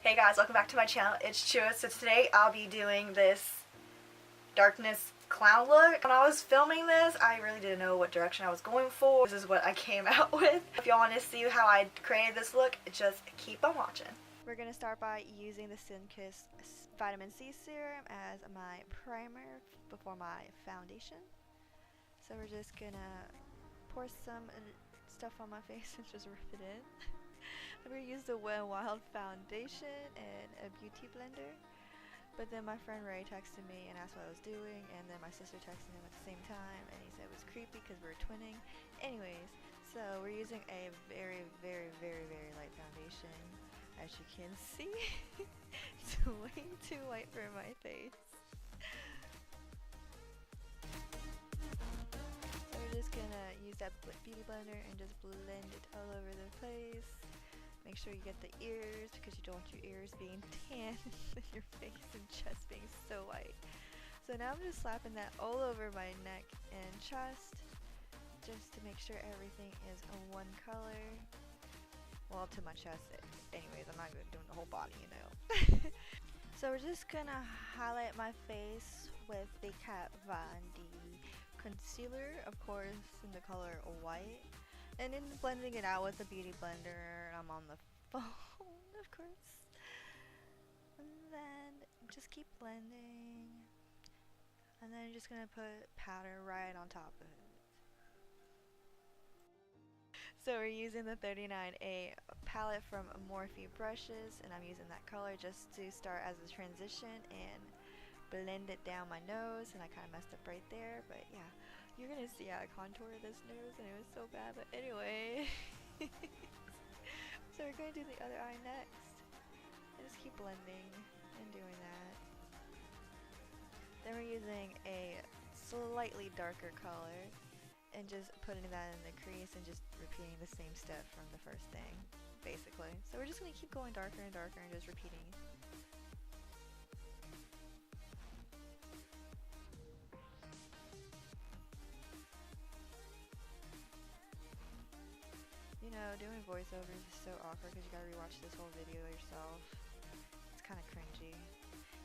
Hey guys, welcome back to my channel. It's Chuaahh. So today I'll be doing this darkness clown look. When I was filming this, I really didn't know what direction I was going for. This is what I came out with. If y'all want to see how I created this look, just keep on watching. We're going to start by using the Sun-Kissed Vitamin C Serum as my primer before my foundation. So we're just going to pour some stuff on my face and just rip it in. I'm going to use the WetnWild foundation and a beauty blender. But then my friend Ray texted me and asked what I was doing, and then my sister texted him at the same time, and he said it was creepy because we were twinning. Anyways, so we're using a very light foundation. As you can see, it's way too light for my face. So we're just gonna use that beauty blender and just blend it all over the place. Make sure you get the ears because you don't want your ears being tan and your face and chest being so white. So now I'm just slapping that all over my neck and chest just to make sure everything is one color. Well, to my chest. Anyways, I'm not doing the whole body, you know. So we're just gonna highlight my face with the KatVonDBeauty concealer, of course, in the color white. And then blending it out with the beauty blender. I'm on the phone, of course. And then just keep blending. And then I'm just gonna put powder right on top of it. So we're using the 39A palette from Morphe brushes, and I'm using that color just to start as a transition and blend it down my nose. And I kind of messed up right there, but yeah. You're gonna see how I contour this nose, and it was so bad, but anyway. So we're gonna do the other eye next. And just keep blending and doing that. Then we're using a slightly darker color and just putting that in the crease and just repeating the same step from the first thing, basically. So we're just gonna keep going darker and darker and just repeating. You know, doing voiceovers is so awkward because you gotta rewatch this whole video yourself. It's kind of cringy.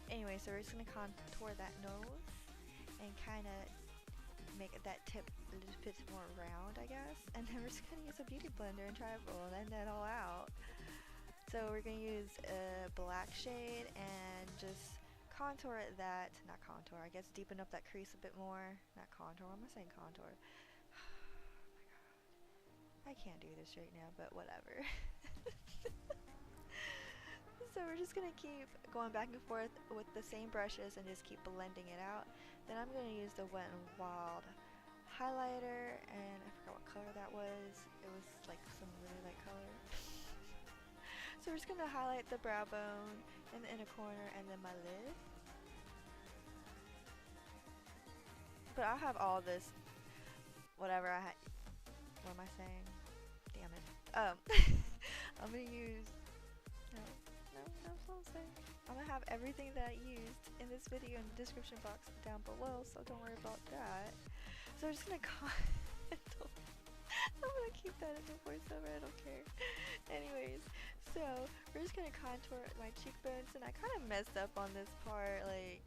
Anyway, so we're just gonna contour that nose and kind of make that tip a little bit more round, I guess. And then we're just gonna use a beauty blender and try to blend that all out. So we're gonna use a black shade and just contour that, not contour, I guess deepen up that crease a bit more. Not contour, I'm not saying contour. I can't do this right now, but whatever. So we're just gonna keep going back and forth with the same brushes and just keep blending it out. Then I'm gonna use the WetnWild highlighter, and I forgot what color that was. It was like some really light color. So we're just gonna highlight the brow bone and the inner corner and then my lid. But I'll have all this, whatever I had. What am I saying? Damn it. I'm gonna use, that's what I'm saying. I'm gonna have everything that I used in this video in the description box down below, so don't worry about that. So we're just gonna I'm gonna keep that in the voiceover, I don't care. Anyways, so we're just gonna contour my cheekbones, and I kind of messed up on this part, like,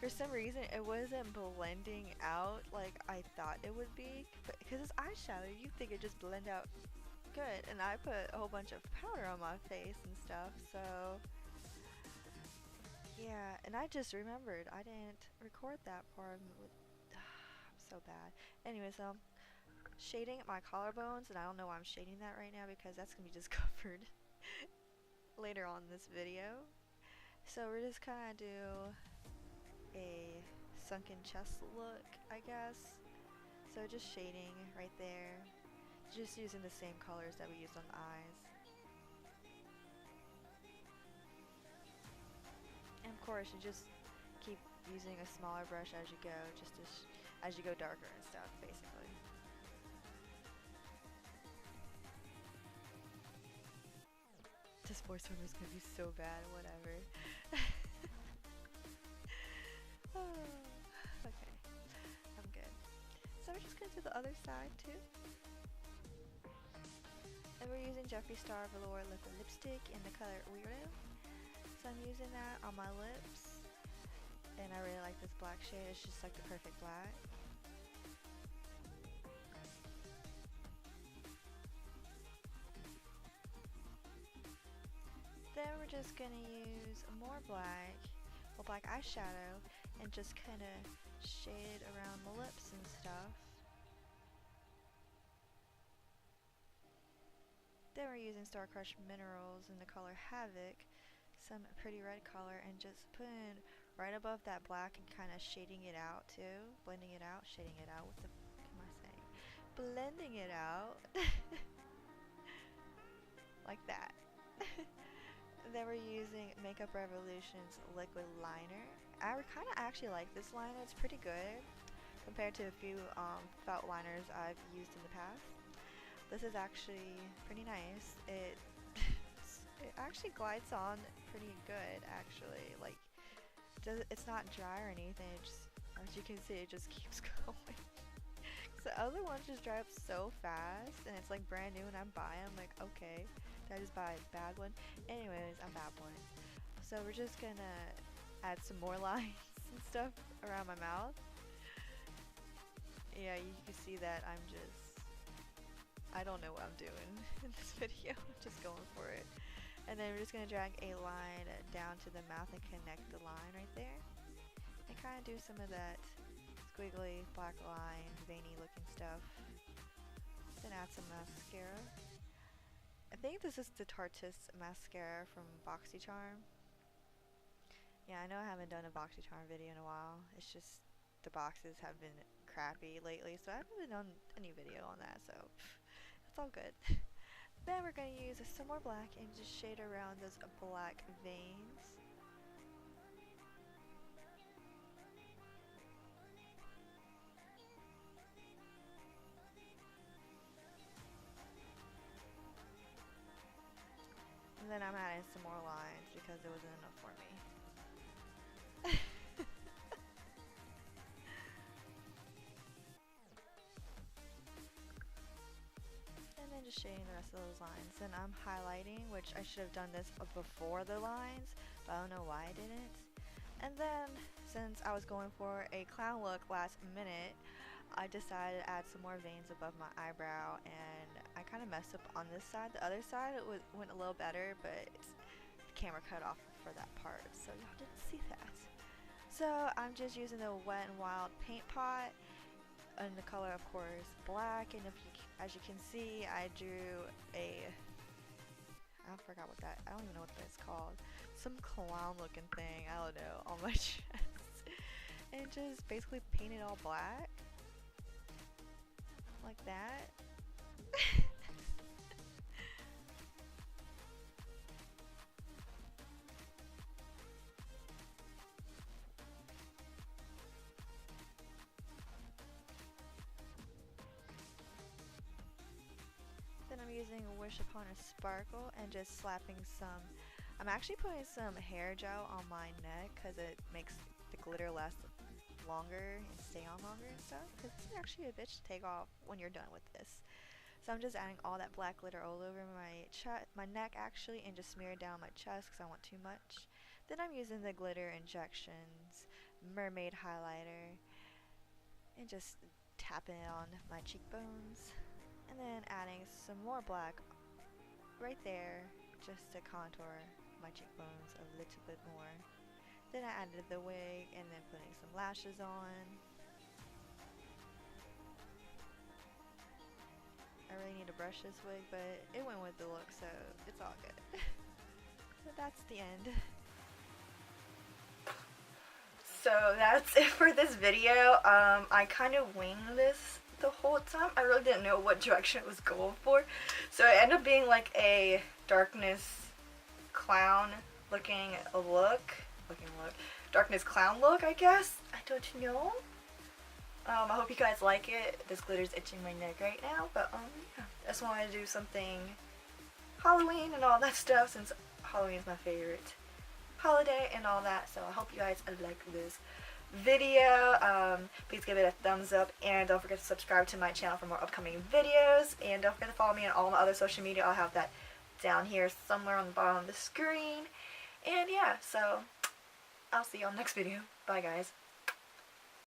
for some reason it wasn't blending out like I thought it would be, but because it's eyeshadow, you think it just blend out good, and I put a whole bunch of powder on my face and stuff, so yeah. And I just remembered I didn't record that part. I'm so bad. Anyway, so shading my collarbones, and I don't know why I'm shading that right now because that's gonna be discovered later on in this video. So we're just gonna do a sunken chest look, I guess. So just shading right there, just using the same colors that we used on the eyes. And of course, you just keep using a smaller brush as you go, just as you go darker and stuff, basically. This voiceover is gonna be so bad, whatever. Okay, I'm good. So we're just gonna do the other side too. And we're using JeffreeStarCosmetics Velour liquid lipstick in the color Weirdo. So I'm using that on my lips, and I really like this black shade. It's just like the perfect black. Then we're just gonna use more black, well, black eyeshadow, and just kind of shade around the lips and stuff. Then we're using Star Crush Minerals in the color Havoc, some pretty red color, and just putting right above that black and kind of shading it out too, blending it out, shading it out. What the fuck am I saying? Blending it out. Like that. Then we're using Makeup Revolution's liquid liner. I kind of actually like this liner. It's pretty good compared to a few felt liners I've used in the past. This is actually pretty nice. It actually glides on pretty good, actually. Like, it's not dry or anything. It just, as you can see, it just keeps going. The other ones just dry up so fast, and it's like brand new, and I'm buying. I'm like, okay, did I just buy a bad one? Anyways, I'm bad one. So we're just gonna add some more lines and stuff around my mouth. Yeah, you can see that I don't know what I'm doing in this video. I'm just going for it. And then we're just gonna drag a line down to the mouth and connect the line right there. And kind of do some of that squiggly black line, veiny looking stuff. Then add some mascara. I think this is the Tarteist mascara from BoxyCharm. Yeah, I know I haven't done a BoxyCharm video in a while. It's just the boxes have been crappy lately, so I haven't been on any video on that, so it's all good. Then we're going to use some more black and just shade around those black veins. And then I'm adding some more lines because there wasn't enough for me. And then just shading the rest of those lines. And I'm highlighting, which I should have done this before the lines, but I don't know why I didn't. And then, since I was going for a clown look last minute, I decided to add some more veins above my eyebrow, and I kind of messed up on this side. The other side, it went a little better, but the camera cut off for that part, so y'all didn't see that. So I'm just using the WetnWild paint pot, and the color, of course, black. And as you can see, I drew I forgot what I don't even know what that's called. Some clown looking thing, I don't know, on my chest. And just basically paint it all black. Like that. Then I'm using WishUponASparkle and just slapping I'm actually putting some hair gel on my neck because it makes the glitter last longer and stay on longer and stuff, because this is actually a bitch to take off when you're done with this. So I'm just adding all that black glitter all over my neck actually, and just smear it down my chest because I want too much. Then I'm using the Glitter Injections Mermaid Highlighter and just tapping it on my cheekbones, and then adding some more black right there just to contour my cheekbones a little bit more. Then I added the wig and then putting some lashes on. I really need to brush this wig, but it went with the look, so it's all good. But that's the end. So that's it for this video. I kind of winged this the whole time. I really didn't know what direction it was going for. So it ended up being like a darkness clown looking look. Darkness clown look, I guess. I don't know. I hope you guys like it. This glitter's itching my neck right now, but yeah. I just wanted to do something Halloween and all that stuff, since Halloween is my favorite holiday and all that. So I hope you guys like this video. Please give it a thumbs up, and don't forget to subscribe to my channel for more upcoming videos, and don't forget to follow me on all my other social media. I'll have that down here somewhere on the bottom of the screen. And yeah, yeah, so I'll see y'all next video. Bye guys.